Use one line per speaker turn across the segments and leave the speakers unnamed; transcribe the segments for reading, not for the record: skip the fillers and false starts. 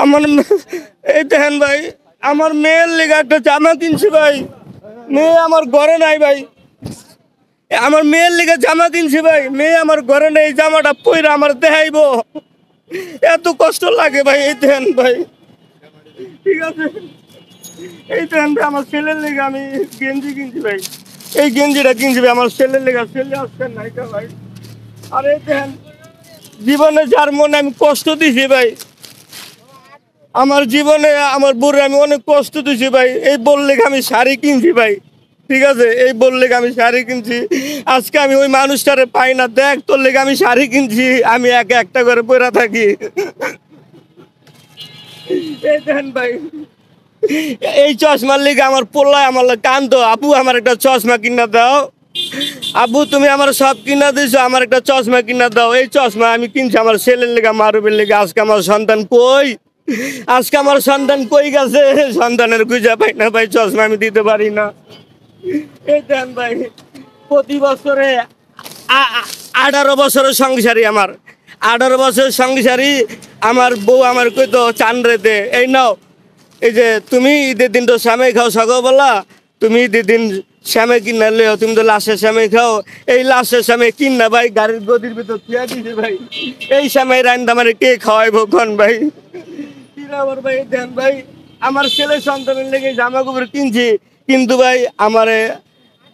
আমার এই দেখেন ভাই, আমার মেয়ের লেগে একটা জামা কিনছি ভাই, মেয়ে আমার ঘরে নাই ভাই। আমার মেয়ের লেগে জামা কিনছি ভাই, মেয়ে আমার ঘরে নেই, জামাটা পইরা আমার দেখাইবো, এত কষ্ট লাগে ভাই। এই দেখেন ভাই, ঠিক আছে, এই দেখেন ভাই, আমার ছেলের লেগে আমি গেঞ্জি কিনছি ভাই, এই গেঞ্জিটা কিনছি ভাই আমার ছেলের লেগে, ছেলে আসছেন নাইকা ভাই। আর এই দেখেন, জীবনে যার মনে আমি কষ্ট দিছি ভাই, আমার জীবনে আমার বুড়ে আমি অনেক কষ্ট দিছি ভাই, এই বললে আমি শাড়ি কিনছি ভাই, ঠিক আছে, এই বললে আমি শাড়ি কিনছি। আজকে আমি ওই মানুষটারে পাই না, দেখ তোর লেগে আমি শাড়ি কিনছি, আমি একা একটা করে পরে থাকি। এই দেখেন ভাই, এই চশমার লেগে আমার পোলায় আমার কান্দো, আপু আমার একটা চশমা কিনা দাও, আবু তুমি আমার সব কিনা দিছো, আমার একটা চশমা কিনা দাও। এই চশমা আমি কিনছি আমার ছেলের লেগে, মারুবের লেগে। আজকে আমার সন্তান কই, আজকে আমার সন্তান কই গেছে, সন্তানের খুঁজে পাই না ভাই, চশমা আমি দিতে পারি না। এই দেন ভাই, প্রতি বছরে 18 বছরের সংসারী আমার, 18 বছরের সংসারী আমার বউ আমার কইতো চান রেতে, এই নাও, এই যে তুমি ঈদের দিন তো শ্যামাই খাও সকালবেলা, তুমি ঈদের দিন শ্যামে কিনা লেও, তুমি তো লাশের শ্যামাই খাও, এই লাশের শ্যামে কিনা ভাই গাড়ির গদির ভিতর থিয়া দিছে ভাই, এই শ্যামাই রান্না আমার কে খাওয়াইবো কোন ভাই। আমার ভাই দেন ভাই, আমার ছেলে সন্তানের লেগে জামা কাপড় কিনছি, কিন্তু ভাই আমারে,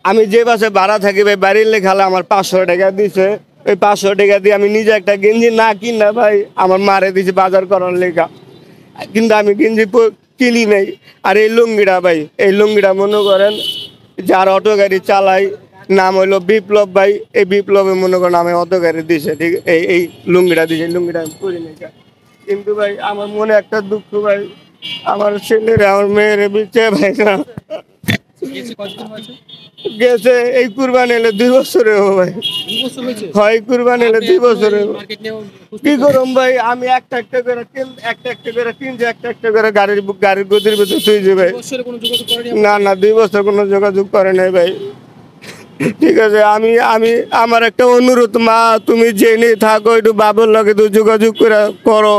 আমি যে বাসে ভাড়া থাকি ভাই, বাড়ির লেখালে আমার 500 টাকা দিছে, ওই 500 টাকা দিয়ে আমি নিজে একটা গেঞ্জি না কিনা ভাই আমার মারে দিছি বাজার করার লেখা, কিন্তু আমি গেঞ্জি কিনি নাই। আর এই লুঙ্গিটা ভাই, এই লুঙ্গিটা মনে করেন যার অটো গাড়ি চালাই, নাম হইলো বিপ্লব ভাই, এই বিপ্লবে মনে করেন আমি অটো গাড়ি দিছে, ঠিক, এই লুঙ্গিটা দিছে, লুঙ্গিটা আমি পরি নাই। কিন্তু ভাই আমার মনে একটা দুঃখ ভাই, আমার ছেলেরা আমার মেয়েরে বিচ্ছে ভাই না গেছে, এই কুরবানি এলে 2 বছরে ভাই, হয় কুরবানি এলে 2 বছরে। কি করম ভাই, আমি একটা একটা করে কিনছি, একটা একটা করে গাড়ির গদির ভিতরে থুইছি ভাই। না না, 2 বছর কোনো যোগাযোগ করে নাই ভাই। ঠিক আছে, আমি আমি আমার একটা অনুরোধ, মা তুমি জেনে থাকো, একটু বাবার লগে তো যোগাযোগ করে করো,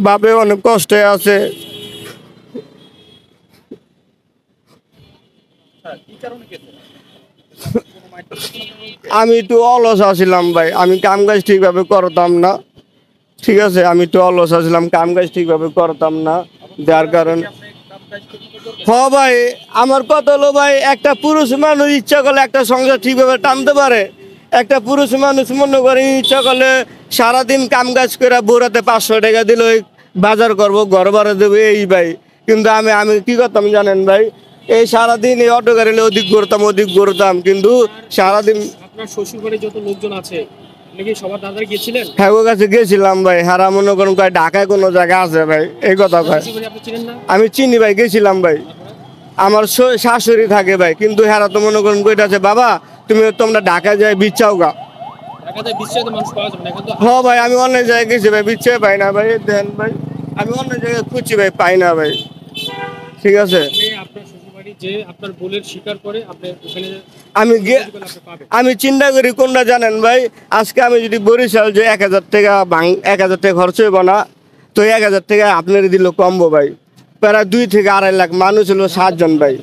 বাবে অনেক কষ্টে আছে। আমি একটু অলস আছিলাম ভাই, আমি কাম কাজ ঠিকভাবে করতাম না, ঠিক আছে, আমি একটু অলস আছিলাম, কাম কাজ ঠিকভাবে করতাম না, যার কারণে। হ ভাই, আমার কথা হলো ভাই, একটা পুরুষ মানুষ ইচ্ছা করলে একটা সংসার ঠিকভাবে টানতে পারে, একটা পুরুষ মানুষ মনে করে ইচ্ছা করলে সারাদিন কাম কাজ করে বোরাতে 500 টাকা দিল, বাজার করবো, ঘর ভাড়া দেবো, এই ভাই। কিন্তু আমি কি করতাম জানেন ভাই, এই সারাদিন এই অটো গাড়ি ওদিক ঘুরতাম, কিন্তু সারাদিন।
আপনার শ্বশুর বাড়ির যত লোকজন আছে নাকি সবার দাদারে গিয়েছিলেন?
হ্যাঁ, ওর কাছে গেছিলাম ভাই, হারা মনে করুন ঢাকায় কোনো জায়গা আছে ভাই, এই কথা ভাই। আমি চিনি ভাই, গেছিলাম ভাই, আমার শাশুড়ি থাকে ভাই, কিন্তু হারা তো মনে করুন কইটা আছে, বাবা তোমরা ঢাকা যায় বিচ্ছাও গা। হ্যাঁ ভাই, আমি অনেক জায়গায় গেছি ভাই, বিচ্ছে পাই না ভাই, দেন ভাই, আমি অনেক জায়গায় খুঁজছি ভাই, পাই না ভাই, ঠিক আছে। আমি চিন্তা করি কোনটা জানেন ভাই, আজকে আমি যদি বরিশাল যে 1000 টাকা 1000 টাকা খরচ হইব না, তো 1000 টাকা আপনার দিল কমবো ভাই, প্রায় 2 থেকে 2.5 লাখ মানুষ হলো 7 জন ভাই,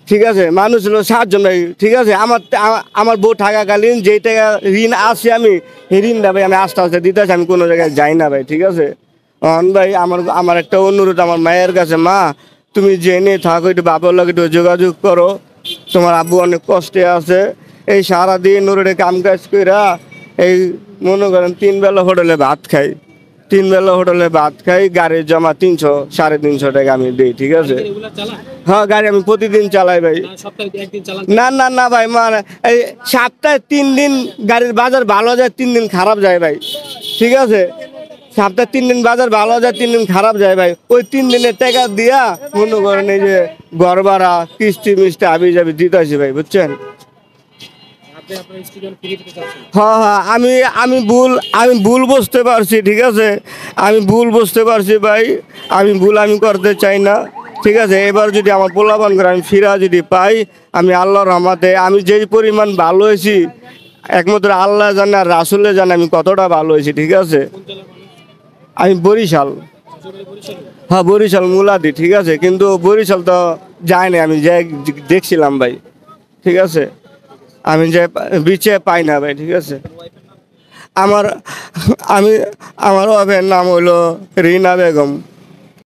ঠিক আছে, মানুষ হলো 7 জন ভাই, ঠিক আছে। আমার বউ থাকাকালীন যেই টাকা ঋণ আছে, আমি এই ঋণটা ভাই আমি আস্তে আস্তে দিতে আছি, আমি কোনো জায়গায় যাই না ভাই, ঠিক আছে। ভাই আমার একটা অনুরোধ আমার মায়ের কাছে, মা তুমি জেনে থাকো, একটু বাবার লোক একটু যোগাযোগ করো, তোমার আব্বু অনেক কষ্টে আছে, এই সারাদিন ওরে কাম কাজ কইরা, এই মনে করেন 3 বেলা হোটেলে ভাত খাই, 3 বেলা হোটেলে ভাত খাই, গাড়ির জমা 300 350 টাকা আমি দিই, ঠিক আছে। হ্যাঁ, গাড়ি আমি প্রতিদিন চালাই ভাই। না না না ভাই, মানে এই সপ্তাহে 3 দিন গাড়ির বাজার ভালো যায়, 3 দিন খারাপ যায় ভাই, ঠিক আছে। সপ্তাহে 3 দিন বাজার ভালো যায়, 3 দিন খারাপ যায় ভাই, ওই 3 দিনের টাকা দিয়া মনে করেন এই যে ঘর ভাড়া কিস্তি মিষ্টি আবি যাবি দিতে আসি ভাই, বুঝছেন। হ্যাঁ হ্যাঁ, আমি ভুল বুঝতে পারছি, ঠিক আছে, আমি ভুল বুঝতে পারছি ভাই, আমি করতে চাই না, ঠিক আছে। এবার যদি আমার পোলাপান করে আমি ফিরা যদি পাই, আমি আল্লাহর রহমতে আমি যেই পরিমাণ ভালো হয়েছি, একমাত্র আল্লাহ জানে আর রাসূলে জানে আমি কতটা ভালো হয়েছি, ঠিক আছে। আমি বরিশাল।
শ্বশুর বাড়ি বরিশালে?
হ্যাঁ বরিশাল মুলাদি, ঠিক আছে, কিন্তু বরিশাল তো যায়নি, আমি যে দেখছিলাম ভাই, ঠিক আছে, আমি যে বিচে পাই না ভাই, ঠিক আছে। আমার আমি আমার ওয়াইফের নাম হইলো রিনা বেগম।